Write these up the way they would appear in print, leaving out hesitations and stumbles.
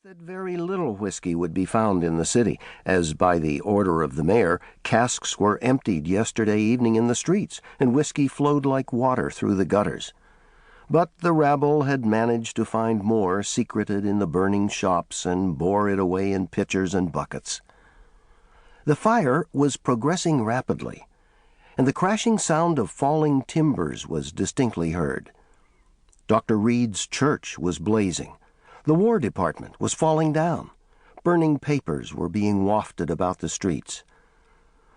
that very little whiskey would be found in the city, as by the order of the mayor, casks were emptied yesterday evening in the streets, and whiskey flowed like water through the gutters. But the rabble had managed to find more secreted in the burning shops and bore it away in pitchers and buckets. The fire was progressing rapidly, and the crashing sound of falling timbers was distinctly heard. Dr. Reed's church was blazing. The War Department was falling down. Burning papers were being wafted about the streets.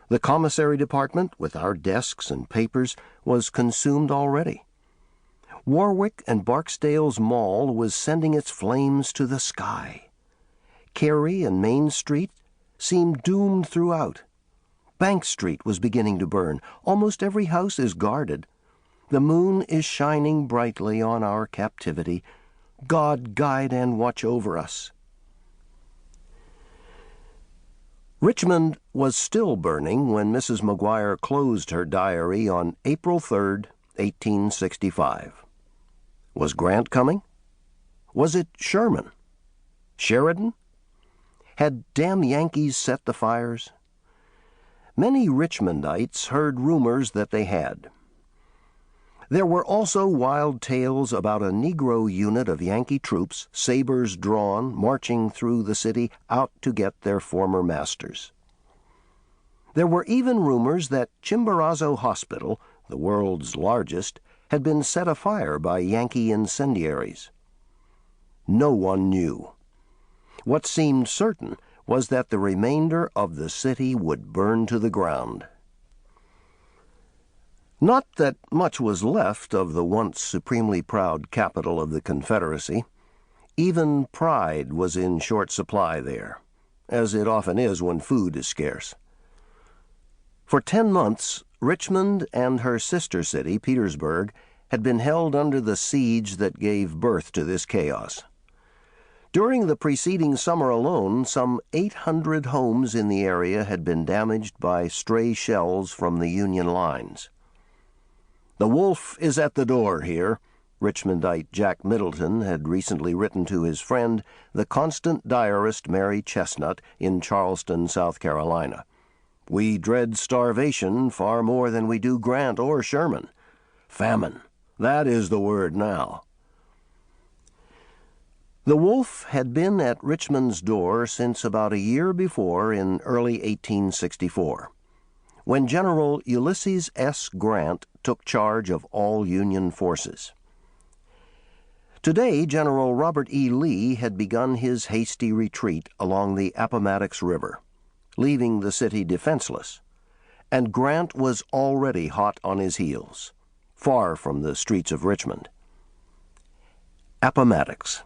The commissary department, with our desks and papers, was consumed already. Warwick and Barksdale's Mall was sending its flames to the sky. Carey and Main Street seemed doomed throughout. Bank Street was beginning to burn. Almost every house is guarded. The moon is shining brightly on our captivity. God guide and watch over us. Richmond was still burning when Mrs. McGuire closed her diary on April 3rd, 1865. Was Grant coming? Was it Sherman? Sheridan? Had damn Yankees set the fires? Many Richmondites heard rumors that they had. There were also wild tales about a Negro unit of Yankee troops, sabers drawn, marching through the city out to get their former masters. There were even rumors that Chimborazo Hospital, the world's largest, had been set afire by Yankee incendiaries. No one knew. What seemed certain was that the remainder of the city would burn to the ground. Not that much was left of the once supremely proud capital of the Confederacy. Even pride was in short supply there, as it often is when food is scarce. For 10 months, Richmond and her sister city, Petersburg, had been held under the siege that gave birth to this chaos. During the preceding summer alone, some 800 homes in the area had been damaged by stray shells from the Union lines. "The wolf is at the door here," Richmondite Jack Middleton had recently written to his friend, the constant diarist Mary Chestnut, in Charleston, South Carolina. "We dread starvation far more than we do Grant or Sherman. Famine, that is the word now." The wolf had been at Richmond's door since about a year before, in early 1864. When General Ulysses S. Grant took charge of all Union forces. Today, General Robert E. Lee had begun his hasty retreat along the Appomattox River, leaving the city defenseless, and Grant was already hot on his heels, far from the streets of Richmond. Appomattox,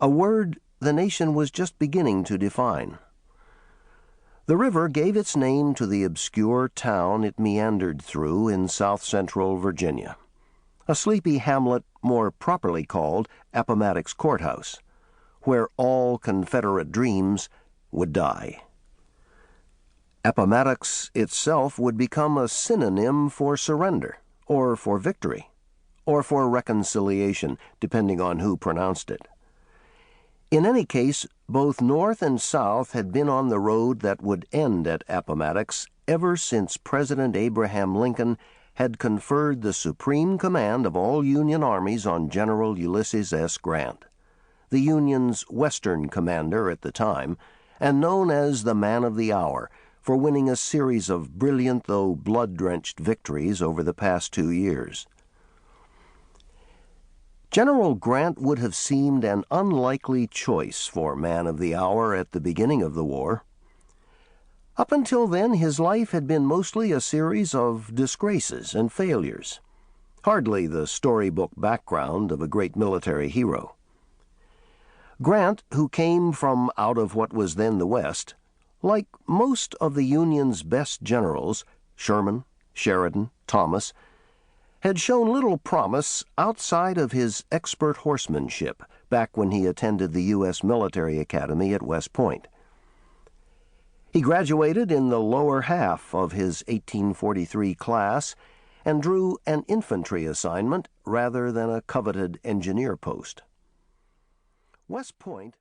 a word the nation was just beginning to define. The river gave its name to the obscure town it meandered through in south-central Virginia, a sleepy hamlet more properly called Appomattox Courthouse, where all Confederate dreams would die. Appomattox itself would become a synonym for surrender, or for victory, or for reconciliation, depending on who pronounced it. In any case, both North and South had been on the road that would end at Appomattox ever since President Abraham Lincoln had conferred the supreme command of all Union armies on General Ulysses S. Grant, the Union's Western commander at the time, and known as the Man of the Hour for winning a series of brilliant though blood-drenched victories over the past 2 years. General Grant would have seemed an unlikely choice for Man of the Hour at the beginning of the war. Up until then, his life had been mostly a series of disgraces and failures, hardly the storybook background of a great military hero. Grant, who came from out of what was then the West, like most of the Union's best generals, Sherman, Sheridan, Thomas, had shown little promise outside of his expert horsemanship back when he attended the U.S. Military Academy at West Point. He graduated in the lower half of his 1843 class and drew an infantry assignment rather than a coveted engineer post. West Point